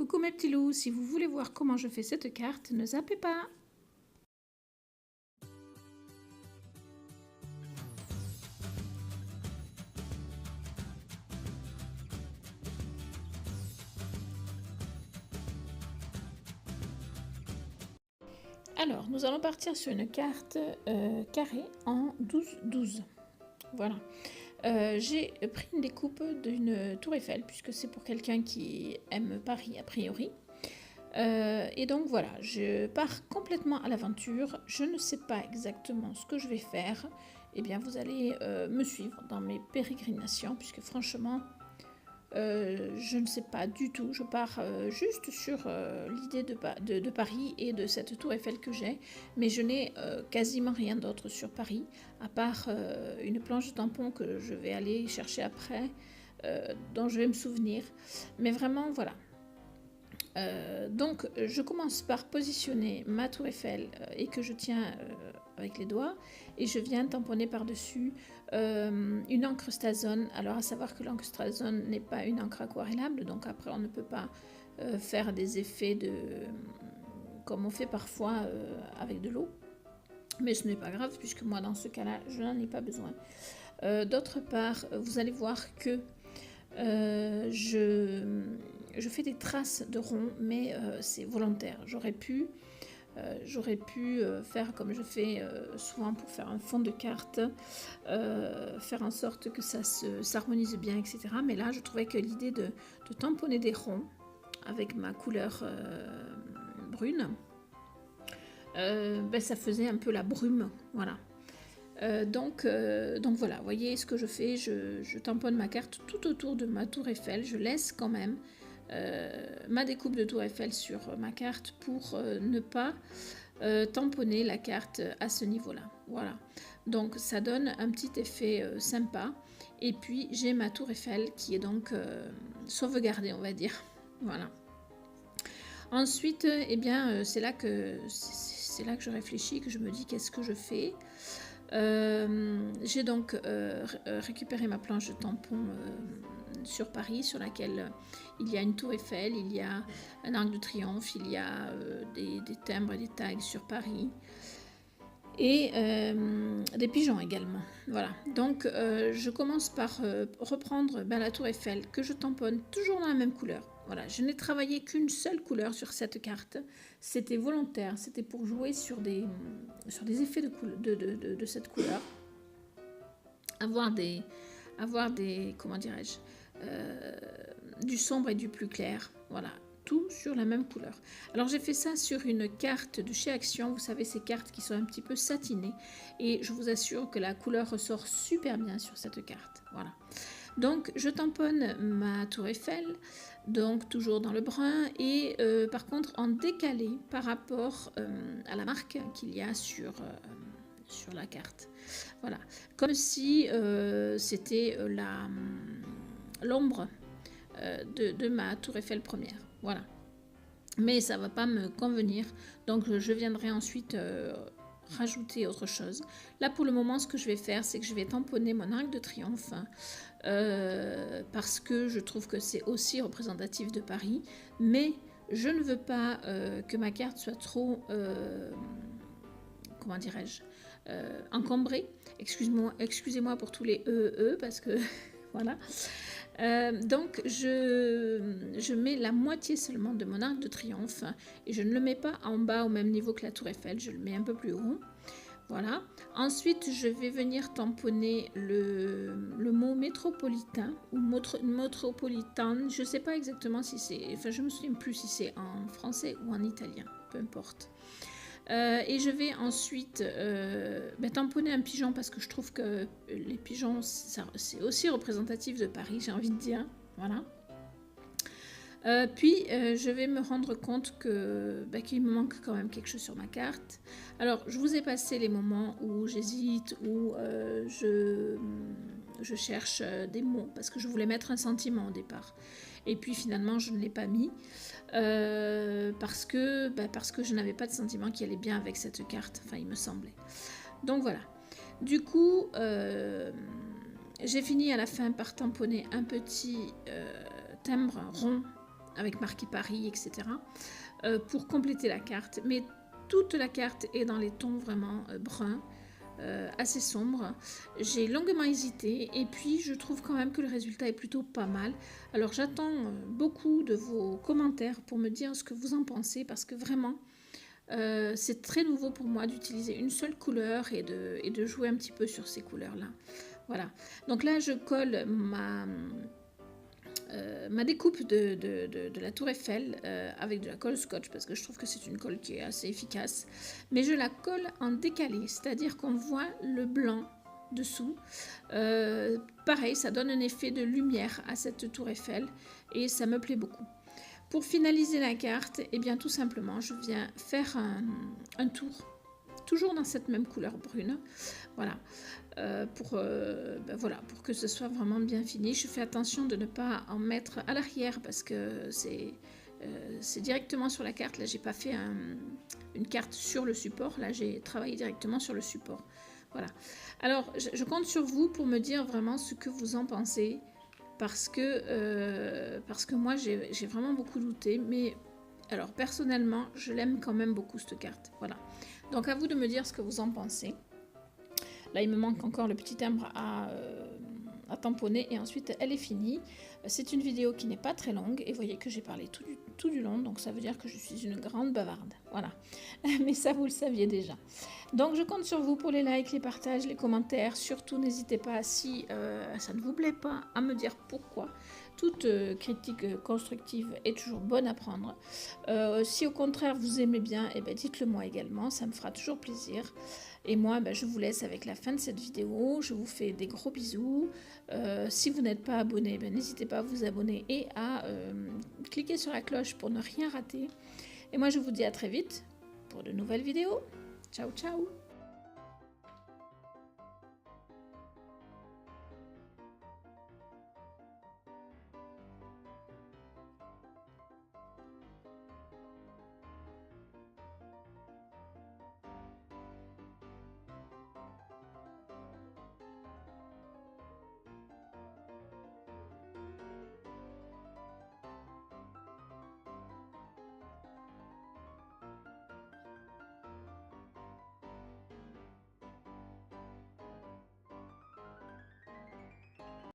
Coucou mes petits loups, si vous voulez voir comment je fais cette carte, ne zappez pas. Alors, nous allons partir sur une carte carrée en 12-12. Voilà. J'ai pris une découpe d'une tour Eiffel, puisque c'est pour quelqu'un qui aime Paris a priori. Et donc voilà, je pars complètement à l'aventure. Je ne sais pas exactement ce que je vais faire. Eh bien, vous allez me suivre dans mes pérégrinations, puisque franchement, je ne sais pas du tout. Je pars juste sur l'idée de Paris et de cette tour Eiffel que j'ai, mais je n'ai quasiment rien d'autre sur Paris, à part une planche de tampon que je vais aller chercher après, dont je vais me souvenir. Mais vraiment, voilà. Donc je commence par positionner ma tour Eiffel et que je tiens avec les doigts, et je viens tamponner par-dessus une encre Stazone. Alors à savoir que l'encre Stazone n'est pas une encre aquarellable, donc après on ne peut pas faire des effets comme on fait parfois avec de l'eau, mais ce n'est pas grave puisque moi dans ce cas-là je n'en ai pas besoin. D'autre part, vous allez voir que je fais des traces de rond, mais c'est volontaire. J'aurais pu faire comme je fais souvent pour faire un fond de carte, faire en sorte que ça s'harmonise bien, etc. Mais là, je trouvais que l'idée de tamponner des ronds avec ma couleur brune, ça faisait un peu la brume, voilà. Donc voilà, vous voyez ce que je fais, je tamponne ma carte tout autour de ma tour Eiffel, je laisse quand même ma découpe de tour Eiffel sur ma carte pour ne pas tamponner la carte à ce niveau-là. Voilà, donc ça donne un petit effet sympa, et puis j'ai ma tour Eiffel qui est donc sauvegardée, on va dire. Voilà. Ensuite, eh bien, c'est là que je réfléchis, que je me dis qu'est-ce que je fais. J'ai donc récupéré ma planche de tampon sur Paris, sur laquelle il y a une tour Eiffel, il y a un arc de triomphe, il y a des timbres et des tags sur Paris, et des pigeons également. Voilà, donc je commence par reprendre la tour Eiffel que je tamponne toujours dans la même couleur. Voilà, je n'ai travaillé qu'une seule couleur sur cette carte. C'était volontaire, c'était pour jouer sur des effets de cette couleur. Avoir des comment dirais-je, du sombre et du plus clair. Voilà, tout sur la même couleur. Alors j'ai fait ça sur une carte de chez Action. Vous savez, ces cartes qui sont un petit peu satinées. Et je vous assure que la couleur ressort super bien sur cette carte. Voilà. Donc je tamponne ma tour Eiffel, donc toujours dans le brun, et par contre en décalé par rapport à la marque qu'il y a sur la carte. Voilà, comme si c'était l'ombre de ma tour Eiffel première. Voilà, mais ça ne va pas me convenir, donc je viendrai ensuite rajouter autre chose. Là pour le moment, ce que je vais faire, c'est que je vais tamponner mon arc de triomphe, parce que je trouve que c'est aussi représentatif de Paris, mais je ne veux pas que ma carte soit trop comment dirais-je, encombrée. Excusez-moi pour tous les parce que voilà. Donc je mets la moitié seulement de mon arc de triomphe, et je ne le mets pas en bas au même niveau que la tour Eiffel, je le mets un peu plus haut. Voilà. Ensuite, je vais venir tamponner le mot métropolitain ou métropolitain. Je ne sais pas exactement si c'est... Enfin, je ne me souviens plus si c'est en français ou en italien. Peu importe. Et je vais ensuite tamponner un pigeon, parce que je trouve que les pigeons, c'est aussi représentatif de Paris, j'ai envie de dire. Voilà. Puis je vais me rendre compte qu'il me manque quand même quelque chose sur ma carte. Alors je vous ai passé les moments où j'hésite, où je cherche des mots, parce que je voulais mettre un sentiment au départ, et puis finalement je ne l'ai pas mis parce que je n'avais pas de sentiment qui allait bien avec cette carte, enfin il me semblait. Donc voilà, du coup j'ai fini à la fin par tamponner un petit timbre rond avec marqué Paris, etc. Pour compléter la carte. Mais toute la carte est dans les tons vraiment bruns, assez sombres. J'ai longuement hésité et puis je trouve quand même que le résultat est plutôt pas mal. Alors j'attends beaucoup de vos commentaires pour me dire ce que vous en pensez parce que vraiment c'est très nouveau pour moi d'utiliser une seule couleur et de jouer un petit peu sur ces couleurs-là. Voilà. Donc là, je colle ma découpe de la Tour Eiffel avec de la colle scotch parce que je trouve que c'est une colle qui est assez efficace. Mais je la colle en décalé, c'est-à-dire qu'on voit le blanc dessous. Pareil, ça donne un effet de lumière à cette Tour Eiffel et ça me plaît beaucoup. Pour finaliser la carte, eh bien tout simplement, je viens faire un tour, toujours dans cette même couleur brune, voilà, pour que ce soit vraiment bien fini. Je fais attention de ne pas en mettre à l'arrière parce que c'est directement sur la carte. Là, j'ai pas fait une carte sur le support, là j'ai travaillé directement sur le support. Voilà. Alors, je compte sur vous pour me dire vraiment ce que vous en pensez. Parce que moi j'ai vraiment beaucoup douté, mais alors personnellement je l'aime quand même beaucoup cette carte, voilà. Donc à vous de me dire ce que vous en pensez. Là il me manque encore le petit timbre à tamponner et ensuite elle est finie. C'est une vidéo qui n'est pas très longue et vous voyez que j'ai parlé tout du long, donc ça veut dire que je suis une grande bavarde, voilà. Mais ça vous le saviez déjà. Donc je compte sur vous pour les likes, les partages, les commentaires. Surtout n'hésitez pas, si ça ne vous plaît pas, à me dire pourquoi. Toute critique constructive est toujours bonne à prendre. Si au contraire vous aimez bien, eh ben, dites-le moi également, ça me fera toujours plaisir. Et moi, je vous laisse avec la fin de cette vidéo. Je vous fais des gros bisous. Si vous n'êtes pas abonné, n'hésitez pas à vous abonner et à cliquer sur la cloche pour ne rien rater. Et moi, je vous dis à très vite pour de nouvelles vidéos. Ciao, ciao!